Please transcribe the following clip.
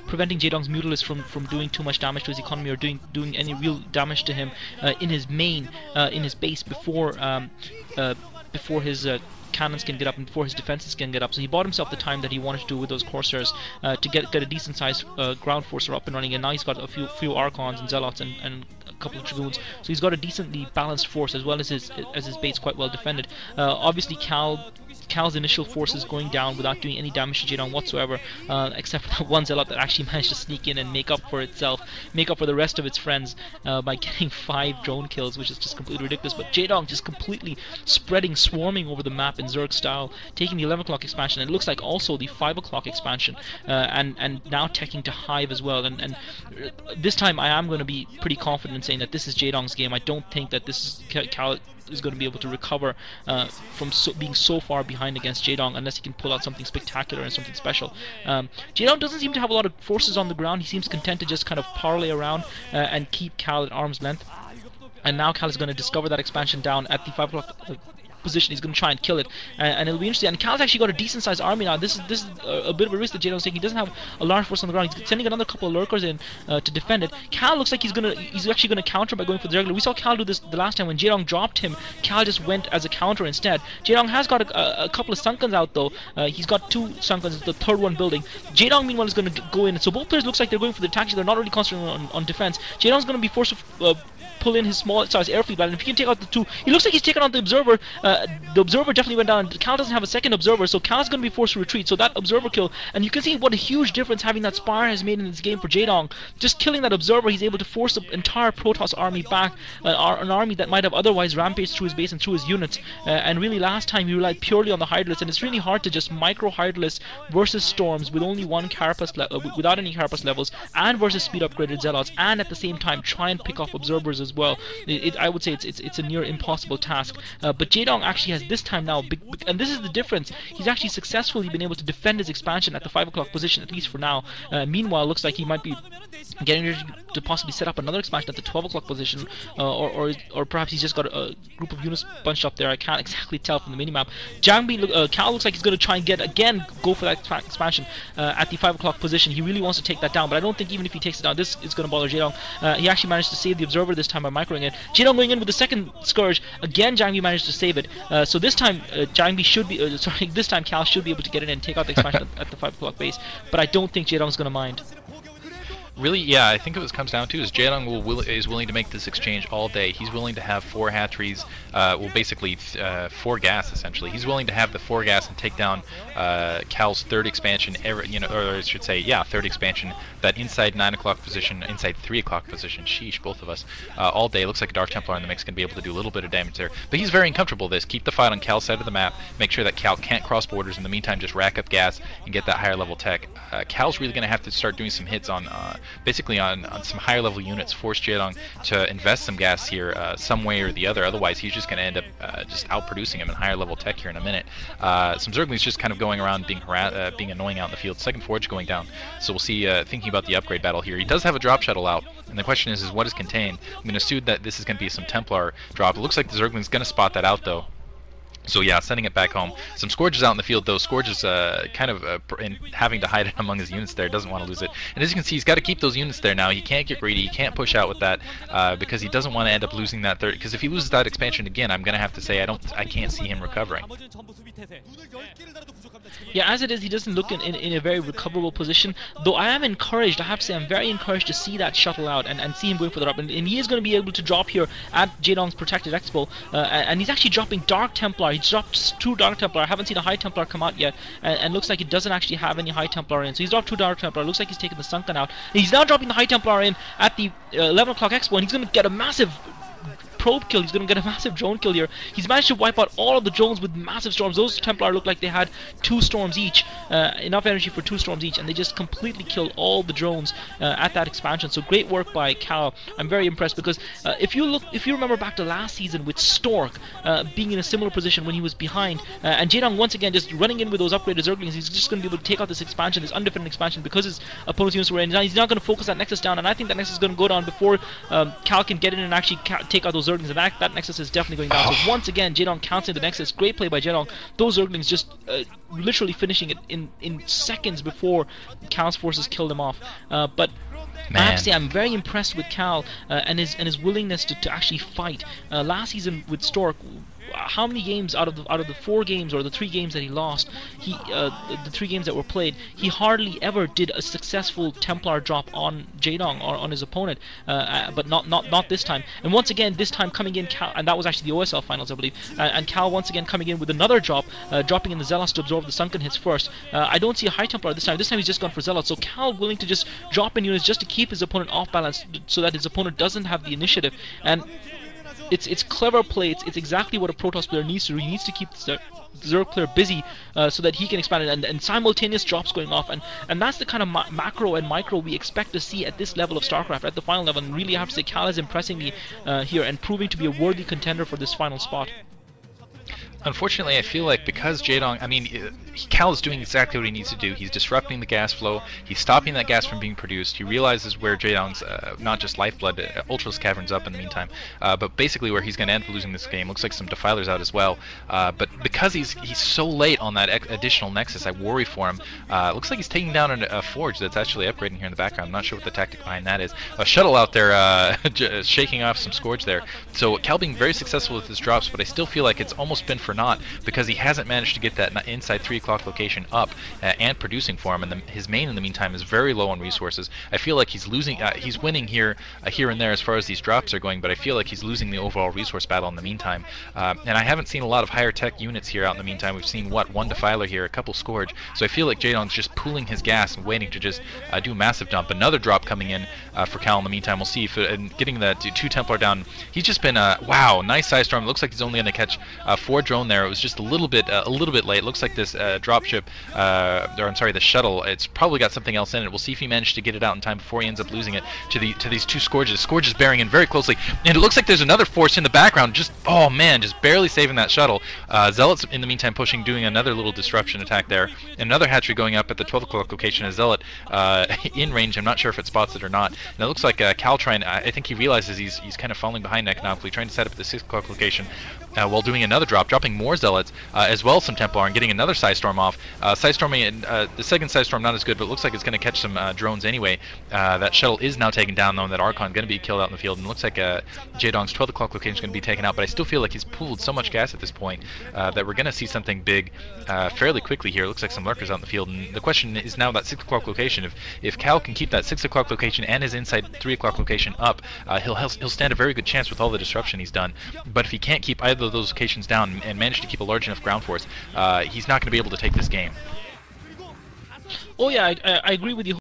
preventing Jaedong's Mutalisk from doing too much damage to his economy or doing any real damage to him in his main, in his base before his cannons can get up and before his defenses can get up. So he bought himself the time that he wanted to do with those Corsairs to get a decent sized ground forcer up and running, and now he's got a few Archons and Zealots and a couple of Dragoons, so he's got a decently balanced force as well as his base quite well defended. Obviously Cal's initial forces going down without doing any damage to Jaedong whatsoever, except for that one Zealot that actually managed to sneak in and make up for the rest of its friends by getting 5 drone kills, which is just completely ridiculous. But Jaedong just completely swarming over the map in Zerg style, taking the 11 o'clock expansion, and it looks like also the 5 o'clock expansion, and now teching to Hive as well. And this time I am going to be pretty confident in saying that this is Jaedong's game. I don't think that this is Cal is going to be able to recover from being so far behind against Jaedong unless he can pull out something spectacular and something special. Jaedong doesn't seem to have a lot of forces on the ground. He seems content to just kind of parlay around and keep Cal at arm's length. And now Cal is going to discover that expansion down at the 5 o'clock position. He's going to try and kill it, and it'll be interesting. And Cal's actually got a decent sized army now. This is a bit of a risk that Jaedong's taking. He doesn't have a large force on the ground. He's sending another couple of lurkers in to defend it. Cal looks like he's actually gonna counter by going for the regular. We saw Cal do this the last time when Jaedong dropped him. Cal just went as a counter instead. Jaedong has got a couple of Sunkens out though. He's got 2 Sunkens, the third one building. Jaedong meanwhile is going to go in. So both players looks like they're going for the attack. They're not really concentrating on defense. Jaedong's going to be forced to pull in his small size air fleet, and if he can take out the 2, he looks like he's taken out the Observer. The Observer definitely went down. Cal doesn't have a second Observer, so Cal's going to be forced to retreat. So that Observer kill, and you can see what a huge difference having that Spire has made in this game for Jaedong. Just killing that Observer, he's able to force the entire Protoss army back, an army that might have otherwise rampaged through his base and through his units. And really last time he relied purely on the Hydralisk, and it's really hard to just micro Hydralisk versus Storms with only one Carapace without any Carapace levels, and versus speed upgraded Zealots, and at the same time try and pick off Observers as well. I would say it's a near impossible task. But Jaedong actually has this time now, and this is the difference. He's actually successfully been able to defend his expansion at the 5 o'clock position, at least for now. Meanwhile, it looks like he might be getting ready to possibly set up another expansion at the 12 o'clock position, or perhaps he's just got a group of units bunched up there. I can't exactly tell from the minimap. Cal looks like he's going to try and go for that expansion at the 5 o'clock position. He really wants to take that down, but I don't think even if he takes it down, this is going to bother Jaedong. He actually managed to save the Observer this time by microing it. Jaedong going in with the second Scourge. Again, Jangbi managed to save it. So this time, this time Cal should be able to get in and take out the expansion at the 5 o'clock base. But I don't think Jaedong's going to mind. Really, yeah, I think what it comes down to is Jaedong is willing to make this exchange all day. He's willing to have 4 hatcheries, basically 4 gas essentially. He's willing to have the 4 gas and take down Cal's third expansion, or I should say, yeah, third expansion. That inside 9 o'clock position, inside 3 o'clock position. Sheesh, both of us, all day. Looks like a Dark Templar in the mix can be able to do a little bit of damage there. But he's very uncomfortable with this. Keep the fight on Cal's side of the map. Make sure that Cal can't cross borders. In the meantime, just rack up gas and get that higher level tech. Cal's really going to have to start doing some hits on. Basically on some higher level units, force Jaedong to invest some gas here some way or the other. Otherwise he's just going to end up just outproducing him in higher level tech here in a minute. Some Zerglings just kind of going around being annoying out in the field. Second Forge going down, so we'll see. Thinking about the upgrade battle here, he does have a drop shuttle out, and the question is what is contained. I'm going to assume that this is going to be some Templar drop. It looks like the Zergling's going to spot that out though. So yeah, sending it back home. Some Scourges out in the field though. Scourge is kind of having to hide it among his units there. Doesn't want to lose it. And as you can see, he's got to keep those units there now. He can't get greedy. He can't push out with that because he doesn't want to end up losing that third. Because if he loses that expansion again, I'm gonna have to say I can't see him recovering. Yeah, as it is, he doesn't look in a very recoverable position. Though I am encouraged, I have to say, I'm very encouraged to see that shuttle out and see him going for the drop. And he is going to be able to drop here at Jaedong's Protected Expo. And he's actually dropping Dark Templar. He's dropped 2 Dark Templar. I haven't seen a High Templar come out yet. And looks like it doesn't actually have any High Templar in. So he's dropped 2 Dark Templar. Looks like he's taken the Sunken out. And he's now dropping the High Templar in at the 11 o'clock Expo. And he's going to get a massive probe kill. He's going to get a massive drone kill here. He's managed to wipe out all of the drones with massive storms. Those Templar look like they had 2 storms each, enough energy for 2 storms each, and they just completely killed all the drones at that expansion. So great work by Cal. I'm very impressed because if you remember back to last season with Stork being in a similar position when he was behind, and Jaedong once again just running in with those upgraded Zerglings, he's just going to be able to take out this expansion, this undefended expansion, because his opponent's units were in. He's not going to focus that Nexus down, and I think that Nexus is going to go down before Cal can get in and actually take out those Zerglings. Zerglings, and that Nexus is definitely going down. So once again, Jaedong counting the Nexus. Great play by Jaedong. Those Zerglings just literally finishing it in seconds before Cal's forces killed him off. But I have to say, I'm very impressed with Cal and his willingness to actually fight. Last season with Stork, how many games out of the 4 games or the 3 games that he lost, the 3 games that were played, he hardly ever did a successful Templar drop on Jaedong or on his opponent, but not this time. And once again, this time coming in, Cal, and that was actually the OSL finals, I believe. And Cal once again coming in with another drop, dropping in the Zealots to absorb the sunken hits first. I don't see a High Templar this time. This time he's just gone for Zealots. So Cal willing to just drop in units just to keep his opponent off balance, so that his opponent doesn't have the initiative. And it's clever play. It's exactly what a Protoss player needs to do. He needs to keep the Zerg player busy so that he can expand it, and simultaneous drops going off, and that's the kind of macro and micro we expect to see at this level of StarCraft, at the final level. And really, I have to say, Cal is impressing me here and proving to be a worthy contender for this final spot. Unfortunately, I feel like because Jaedong, I mean, Cal is doing exactly what he needs to do. He's disrupting the gas flow. He's stopping that gas from being produced. He realizes where Jaedong's not just lifeblood, Ultra's Cavern's up in the meantime, but basically where he's going to end up losing this game. Looks like some Defilers out as well. But because he's so late on that additional Nexus, I worry for him. Looks like he's taking down a Forge that's actually upgrading here in the background. I'm not sure what the tactic behind that is. A Shuttle out there shaking off some Scourge there. So Cal being very successful with his drops, but I still feel like it's almost been for naught because he hasn't managed to get that inside 3 o'clock location up and producing for him, and his main in the meantime is very low on resources. I feel like he's losing, he's winning here and there as far as these drops are going, but I feel like he's losing the overall resource battle in the meantime. And I haven't seen a lot of higher tech units here out in the meantime. We've seen, what, 1 Defiler here, a couple Scourge, so I feel like Jaedong's just pooling his gas and waiting to just do a massive dump. Another drop coming in for Cal in the meantime. We'll see if getting the 2 Templar down. He's just been, wow, nice size storm. It looks like he's only going to catch 4 drone there. It was just a little bit late. Looks like this dropship, or I'm sorry, the shuttle, it's probably got something else in it. We'll see if he managed to get it out in time before he ends up losing it to these 2 Scourges. Scourge is bearing in very closely, and it looks like there's another force in the background, just, oh man, just barely saving that shuttle. Zealots in the meantime pushing, doing another little disruption attack there. Another hatchery going up at the 12 o'clock location. A Zealot in range. I'm not sure if it spots it or not. And it looks like Cal trying, I think he realizes he's kind of falling behind economically, trying to set up at the 6 o'clock location while doing another drop, dropping more Zealots, as well as some Templar, and getting another Side Storm off. Side Storming, the second Side Storm not as good, but it looks like it's going to catch some drones anyway. That shuttle is now taken down, though, and that Archon going to be killed out in the field, and it looks like Jaedong's 12 o'clock location is going to be taken out, but I still feel like he's pooled so much gas at this point that we're going to see something big fairly quickly here. It looks like some lurkers out in the field, and the question is now that 6 o'clock location. If Cal can keep that 6 o'clock location and his inside 3 o'clock location up, he'll stand a very good chance with all the disruption he's done. But if he can't keep either of those locations down and manage to keep a large enough ground force, he's not going to be able to take this game. Oh yeah, I agree with you